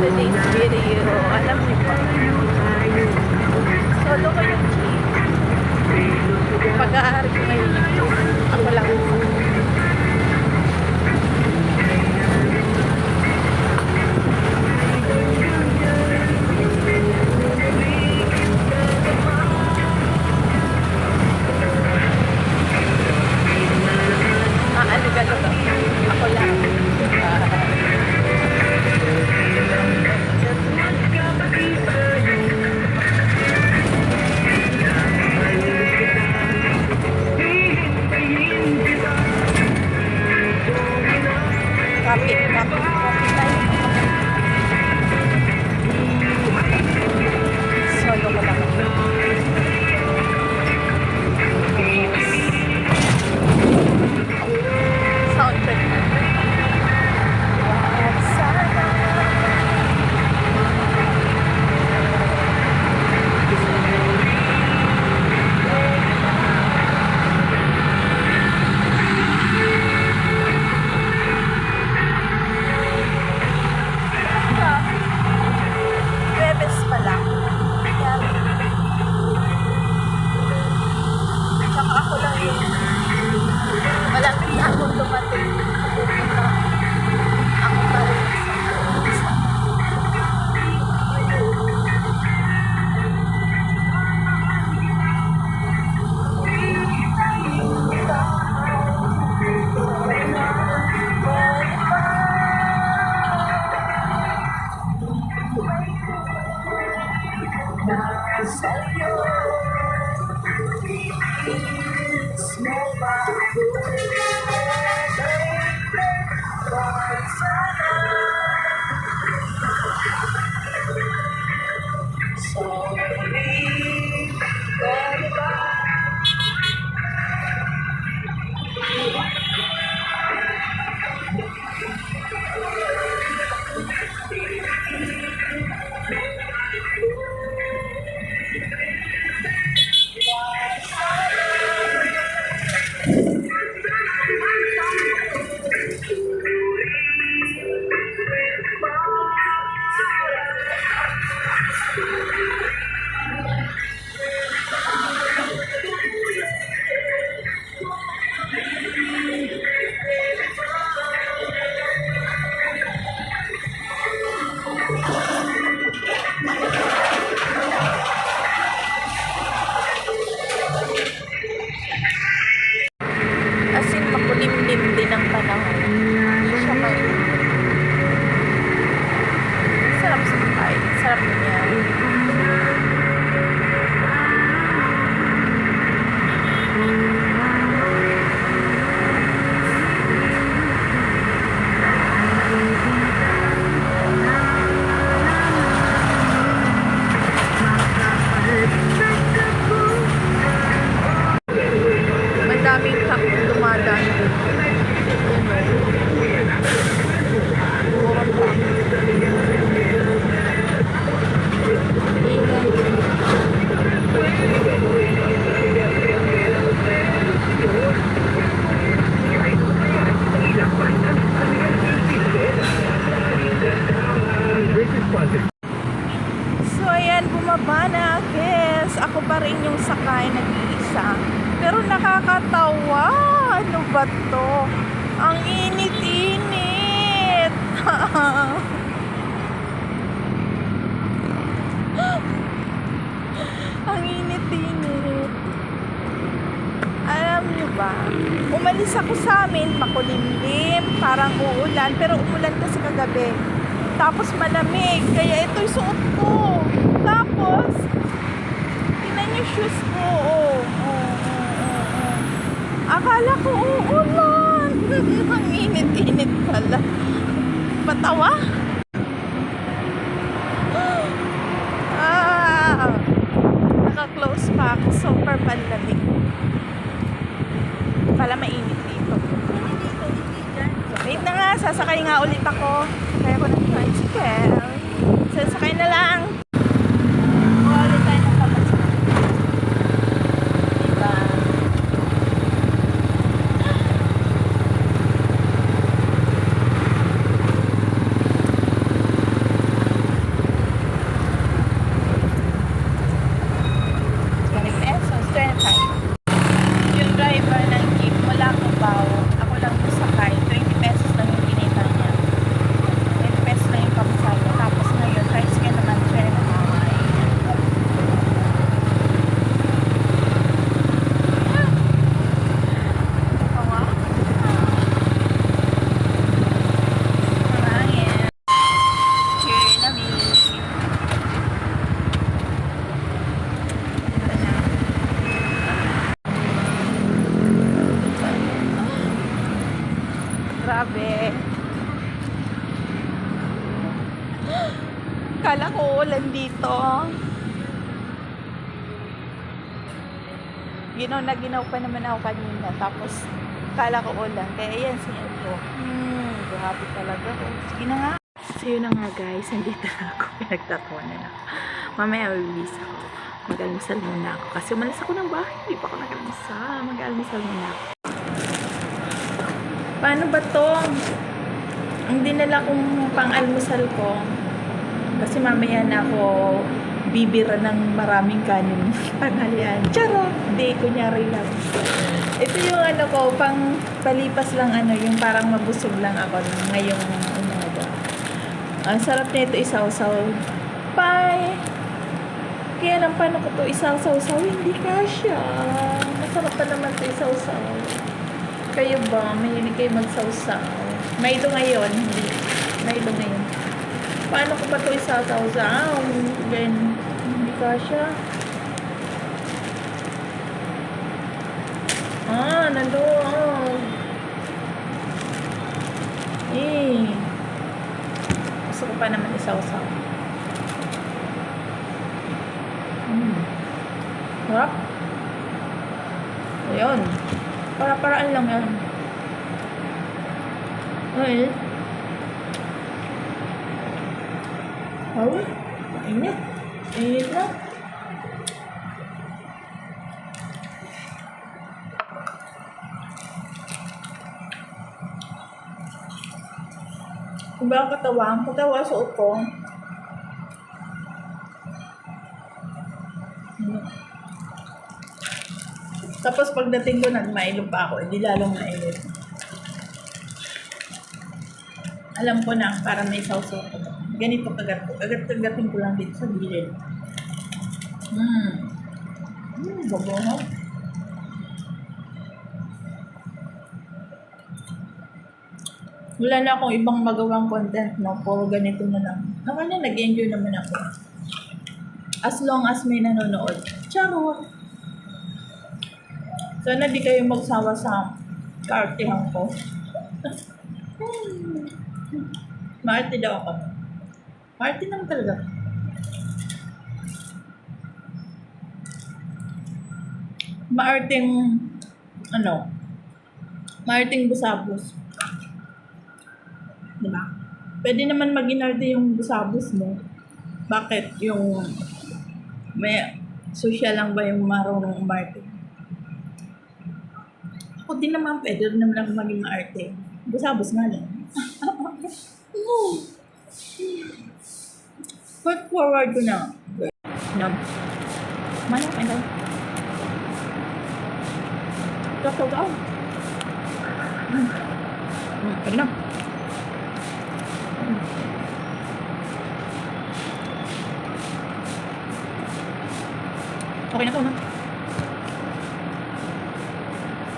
today's video. Alam niyo ba? Solo ko yung pag-aari ko ngayon. Ako lang. Ano gano'n ba? Ako lang. Kapit tayo. Solo ko lang. Soundtrack na. Bebes pa lang. Tsaka ako lang yun. Malapit na akong dumating. Ako pa rin isa. As in, makulimlim din ang panahon. Hindi siya sarap sa buhay. Sarap niya. Daming truck dumadaan. So ayan, bumaba na, guys. Ako pa rin yung sakay, nag-iisa. Pero nakakatawa. Ano ba to? Ang init-init. Ang init-init. Alam nyo ba? Umalis ako sa amin, makulimlim, parang uulan. Pero umulan kasi kagabi. Tapos malamig. Kaya ito'y suot ko. Tapos, tingnan yung shoes ko. Akala ko uulan. Ang init-init pala. Patawa? Naka-close pa ako. Super panlamig. Pala mainit dito. Wait na nga. Sasakay nga ulit ako. Kaya ko ng tricycle. Sasakay na lang. Ulit tayo ng kapatid. Diba? Kala ko ulan dito. Ginaw na ginaw pa naman ako kanina. Tapos, kala ko ulan. Kaya yan, siya ko. Grabe talaga ko. Sige na nga. So, yun na nga guys. Nandito na ako. Pinagtatawanan na ako. Mamaya, release ako. Mag-almusal muna ako. Kasi umalis ako ng bahay. Hindi pa ako nag-almusal. Mag-almusal muna ako. Paano ba to? Ang dinala kong pang-almusal ko. Kasi mamaya na ako bibira ng maraming kanin. Panghalian. Charot! Hindi, kunyari lang. Ito yung ano ko, pang palipas lang ano, yung parang mabusog lang ako ngayong umaga. Ang sarap nito isaw-saw. Bye! Kaya lang paano ko to isaw-saw-saw? Hindi kasya. Masarap pa naman to isaw-saw. Kayo ba? Mahilig kayo magsaw-saw. Milo ngayon. Hindi. Milo ngayon. Paano ko ba ito isasaw-saw? Again, hindi kasya. Nandun. Gusto ko pa naman isaw-saw. Sarap. Ayun. Para-paraan lang yan. Well, init. Init na. Kung ba ang katawa sa upo. Tapos pagdating ko, nagmailog pa ako. Hindi lalong mainit. Alam ko na, para may sausaw ko. Ganito kagat ko. Agat-agatin ko lang dito sa gilid. Babango. Wala na akong ibang magawang content, no? Puro ganito na lang. Naman na, nag-enjoy naman ako. As long as may nanonood. Charot! Sana di kayo magsawa sa kaartihan ko. Maarte daw ako. Maarte naman talaga. Maarting busabos. Diba? Pwede naman mag-inarte yung busabos mo. Bakit? Yung may social lang ba yung marunong umarte? Ako din naman, pwede rin naman ako maging maarte. Busabos nga lang. Put forward ko na. No. Mana, ano? Takaw daw. Pwede na. Okay na to, no?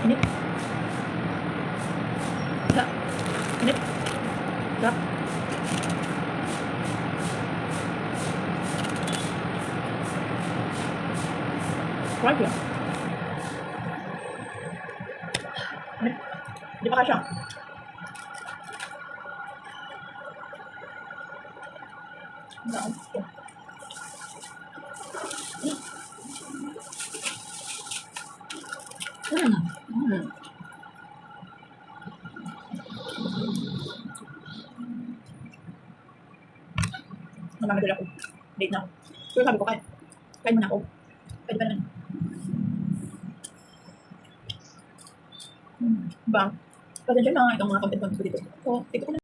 Init. Wala. Init. Wala. Right here. Init. Hindi pa kasya. Namamadali ako. Late na ako. Pero sabi ko, kain muna ako. Pwede ba na? Bang. Pasensya na itong mga content ko dito. So, ito ko na.